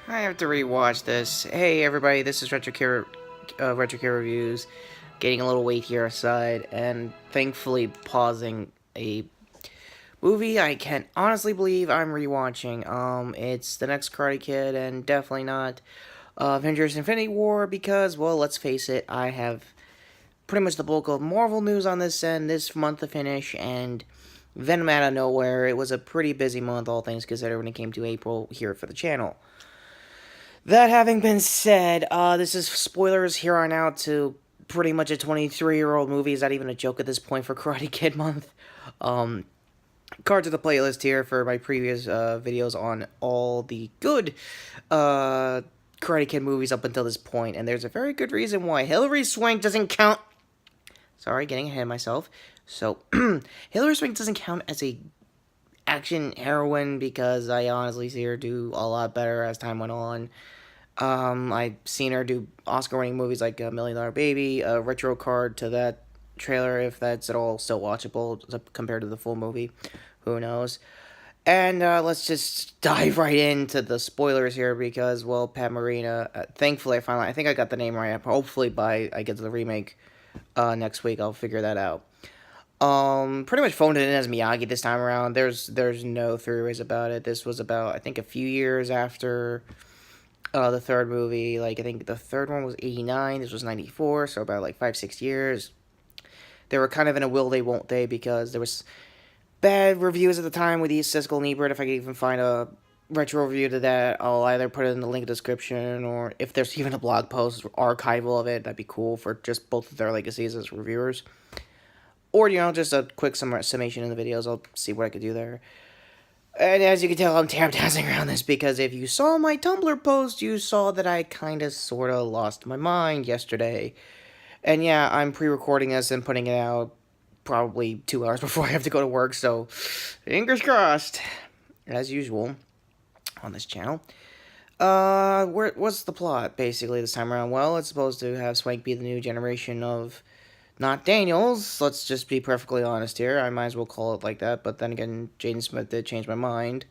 I have to rewatch this. Hey everybody, this is Retro Care Reviews. Getting a little weight here aside, and thankfully pausing a movie I can honestly believe I'm rewatching. It's the next Karate Kid, and definitely not Avengers: Infinity War because, well, let's face it, I have pretty much the bulk of Marvel news on this end this month to finish, and Venom out of nowhere. It was a pretty busy month, all things considered, when it came to April here for the channel. That having been said, this is spoilers here on out to pretty much a 23-year-old movie. Is not even a joke at this point for Karate Kid Month. Um, Card to the playlist here for my previous videos on all the good Karate Kid movies up until this point. And there's a very good reason why Hilary Swank doesn't count. Sorry, getting ahead of myself. So, Hilary Swank doesn't count as a action heroine because I honestly see her do a lot better as time went on. I've seen her do Oscar-winning movies like Million Dollar Baby, a retro card to that trailer, if that's at all still watchable compared to the full movie. Who knows? And let's just dive right into the spoilers here because, well, Pat Morita, thankfully I think I got the name right. Hopefully by I get to the remake next week, I'll figure that out. Pretty much phoned it in as Miyagi this time around. There's no theories about it. This was about, I think, a few years after the third movie. Like, I think the third one was 89, this was 94, so about like 5-6 years. They were kind of in a will they won't they because there was bad reviews at the time with East Siskel and Ebert. If I could even find a retro review to that, I'll either put it in the link description, or if there's even a blog post archival of it, that'd be cool for just both of their legacies as reviewers. Or, you know, just a quick summation in the videos. I'll see what I could do there. And as you can tell, I'm tap-dancing around this because if you saw my Tumblr post, you saw that I kinda sorta lost my mind yesterday. And yeah, I'm pre-recording this and putting it out probably 2 hours before I have to go to work, so fingers crossed, as usual, on this channel. What's the plot, basically, this time around? Well, it's supposed to have Swank be the new generation of not Daniels. Let's just be perfectly honest here. I might as well call it like that. But then again, Jaden Smith did change my mind.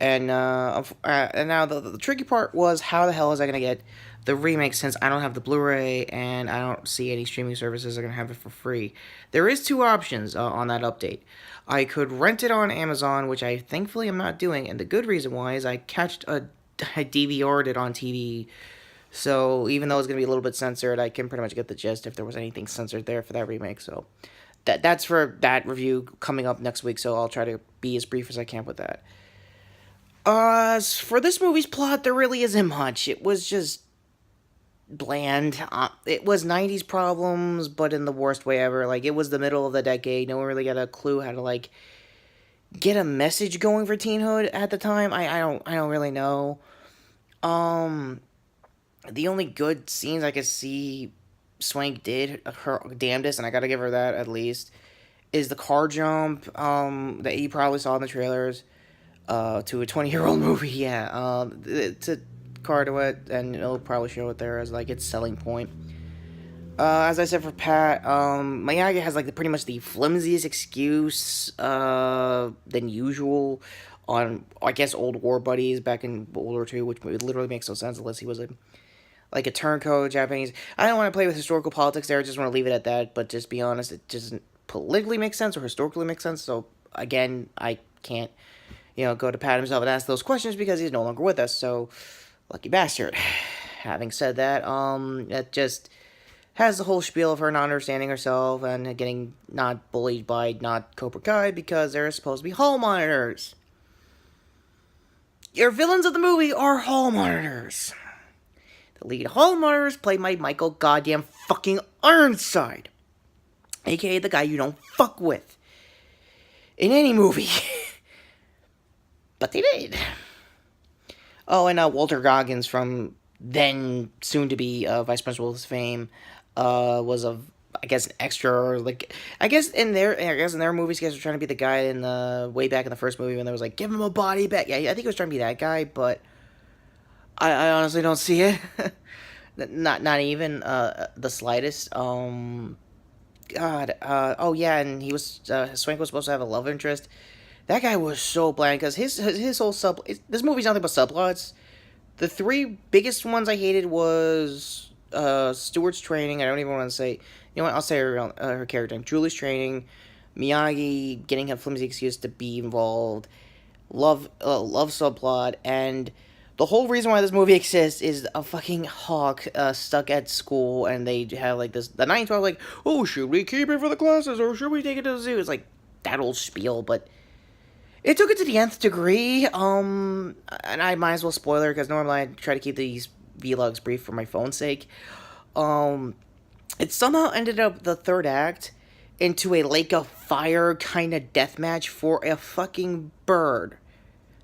And now the tricky part was, how the hell is I going to get the remake since I don't have the Blu-ray and I don't see any streaming services that are going to have it for free. There is two options on that update. I could rent it on Amazon, which I thankfully am not doing. And the good reason why is I DVR'd it on TV. So even though it's going to be a little bit censored, I can pretty much get the gist if there was anything censored there for that remake. So that's for that review coming up next week, so I'll try to be as brief as I can with that. As for this movie's plot, there really isn't much. It was just bland. It was 90s problems, but in the worst way ever. Like, it was the middle of the decade. No one really got a clue how to, like, get a message going for teenhood at the time. I don't really know. The only good scenes I could see Swank did, her damnedest, and I gotta give her that at least, is the car jump that you probably saw in the trailers to a 20-year-old movie. Yeah, it's a car to it, and it'll probably show it there as like its selling point. As I said for Pat, Miyagi has like pretty much the flimsiest excuse than usual on, I guess, old war buddies back in World War II, which literally makes no sense unless he was a turncoat Japanese. I don't want to play with historical politics there. I just want to leave it at that. But just be honest, it doesn't politically make sense or historically make sense. So again, I can't, go to Pat himself and ask those questions because he's no longer with us. So lucky bastard. Having said that, it just has the whole spiel of her not understanding herself and getting not bullied by not Cobra Kai because they're supposed to be hall monitors. Your villains of the movie are hall monitors. The lead hall monitor is played by Michael goddamn fucking Ironside, aka the guy you don't fuck with in any movie. But they did. Oh, and Walter Goggins, from then soon to be Vice Principal of Fame, was I guess an extra, or like, I guess in their movies, guys were trying to be the guy in the way back in the first movie when there was like, give him a body back. Yeah, I think he was trying to be that guy, but I honestly don't see it. not even the slightest. God. Oh yeah, and he was Swank was supposed to have a love interest. That guy was so bland because his whole this movie's nothing but subplots. The three biggest ones I hated was Stewart's training. I don't even want to say. You know what? I'll say her character name. Julie's training. Miyagi getting a flimsy excuse to be involved. Love subplot, and the whole reason why this movie exists is a fucking hawk stuck at school, and they have like this. The 912 like, oh, should we keep it for the classes or should we take it to the zoo? It's like that old spiel, but it took it to the nth degree. And I might as well spoil it because normally I try to keep these vlogs brief for my phone's sake. It somehow ended up the third act into a lake of fire kind of death match for a fucking bird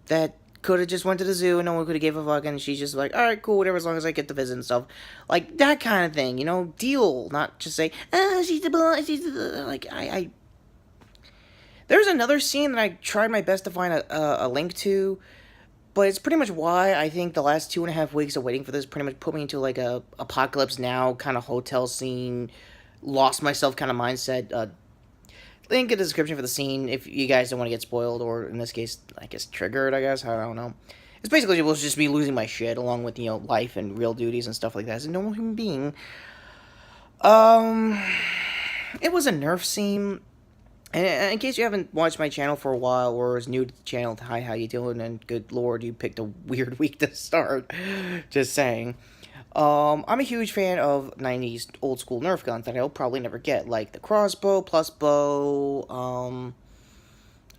that could have just went to the zoo and no one could have gave a fuck, and she's just like, alright, cool, whatever, as long as I get to visit and stuff. Like, that kind of thing, you know, deal, not just say, she's the blonde, like, There's another scene that I tried my best to find a link to, but it's pretty much why I think the last 2.5 weeks of waiting for this pretty much put me into, like, a Apocalypse Now kind of hotel scene, lost myself kind of mindset. Link in the description for the scene if you guys don't want to get spoiled, or in this case, I guess triggered, I guess, I don't know. It's basically will just be losing my shit, along with, you know, life and real duties and stuff like that as a normal human being. It was a Nerf scene, and in case you haven't watched my channel for a while, or is new to the channel, hi, how you doing, and good lord, you picked a weird week to start, just saying. I'm a huge fan of 90s old school Nerf guns that I'll probably never get, like the crossbow, plus bow,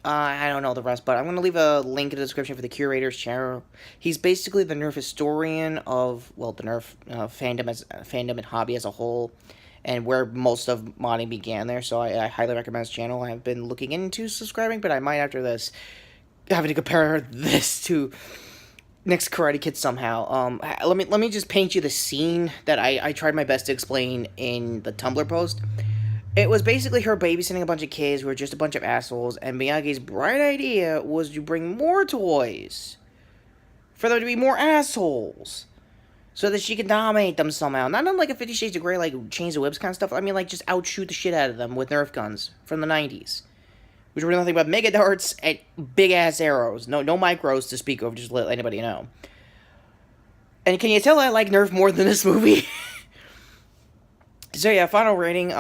I don't know the rest, but I'm going to leave a link in the description for the curator's channel. He's basically the Nerf historian of, well, the Nerf fandom and hobby as a whole, and where most of modding began there, so I highly recommend his channel. I have been looking into subscribing, but I might after this, having to compare this to Next Karate Kid somehow. Let me just paint you the scene that I tried my best to explain in the Tumblr post. It was basically her babysitting a bunch of kids who were just a bunch of assholes, and Miyagi's bright idea was to bring more toys for them to be more assholes, so that she could dominate them somehow. Not unlike a 50 Shades of Grey, like Chains of Whips kind of stuff. I mean, like, just outshoot the shit out of them with Nerf guns from the 90s. Which were nothing but mega darts and big-ass arrows. No micros to speak of, just to let anybody know. And can you tell I like Nerf more than this movie? So yeah, final rating,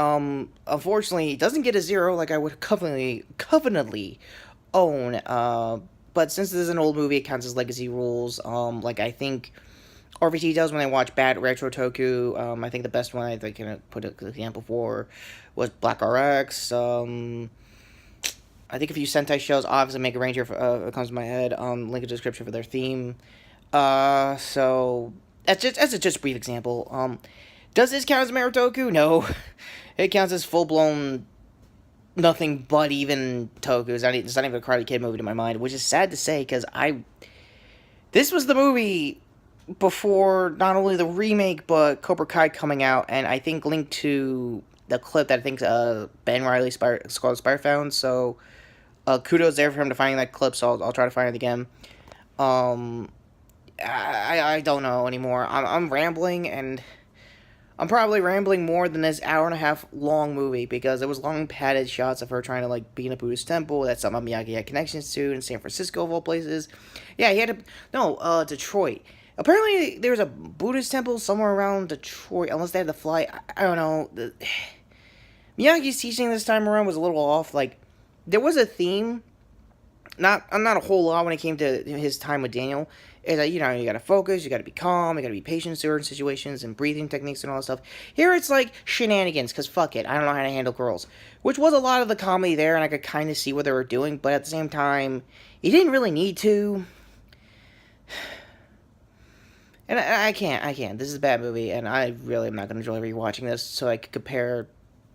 unfortunately, it doesn't get a 0 like I would covenantly own, but since this is an old movie, it counts as legacy rules. Like I think RVT does when I watch bad retro toku. I think the best one I can put an example for was Black RX. I think a few Sentai shows, obviously Mega Ranger comes to my head. Link in the description for their theme. So that's just a brief example. Does this count as Marutoku? No. It counts as full-blown nothing but even toku. It's not even a Karate Kid movie to my mind, which is sad to say, because this was the movie before not only the remake, but Cobra Kai coming out, and I think linked to the clip that I think Ben Riley Scarlet Spire found, so kudos there for him to finding that clip, so I'll try to find it again. I don't know anymore. I'm rambling, and I'm probably rambling more than this hour-and-a-half long movie, because it was long padded shots of her trying to, like, be in a Buddhist temple that somehow Miyagi had connections to in San Francisco, of all places. Yeah, he had to... No, Detroit. Apparently, there's a Buddhist temple somewhere around Detroit, unless they had to fly. I don't know. Miyagi's teaching this time around was a little off. Like, there was a theme, not a whole lot when it came to his time with Daniel. Is that, you know, you gotta focus, you gotta be calm, you gotta be patient in certain situations, and breathing techniques and all that stuff. Here it's like shenanigans, because fuck it, I don't know how to handle girls. Which was a lot of the comedy there, and I could kind of see what they were doing, but at the same time, you didn't really need to. And I can't. This is a bad movie, and I really am not going to enjoy rewatching this, so I could compare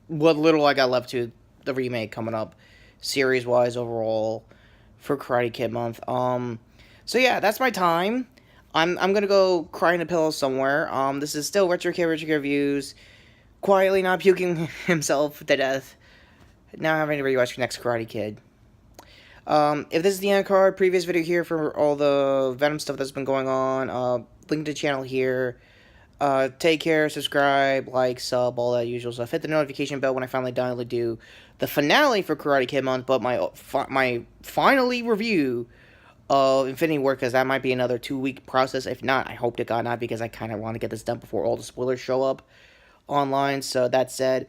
what little I got left to the remake coming up, series-wise overall, for Karate Kid Month. So yeah, that's my time. I'm going to go cry in a pillow somewhere. This is still Retro Kid Reviews, quietly not puking himself to death, now having to rewatch Next Karate Kid. If this is the end card, previous video here for all the Venom stuff that's been going on, link to the channel here. Take care, subscribe, like, sub, all that usual stuff. Hit the notification bell when I finally do the finale for Karate Kid Month, but my finally review Infinity War, because that might be another 2-week process. If not, I hope to God not, because I kind of want to get this done before all the spoilers show up online. So that said,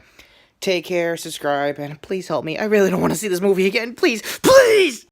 take care, subscribe, and please help me. I really don't want to see this movie again. Please, please!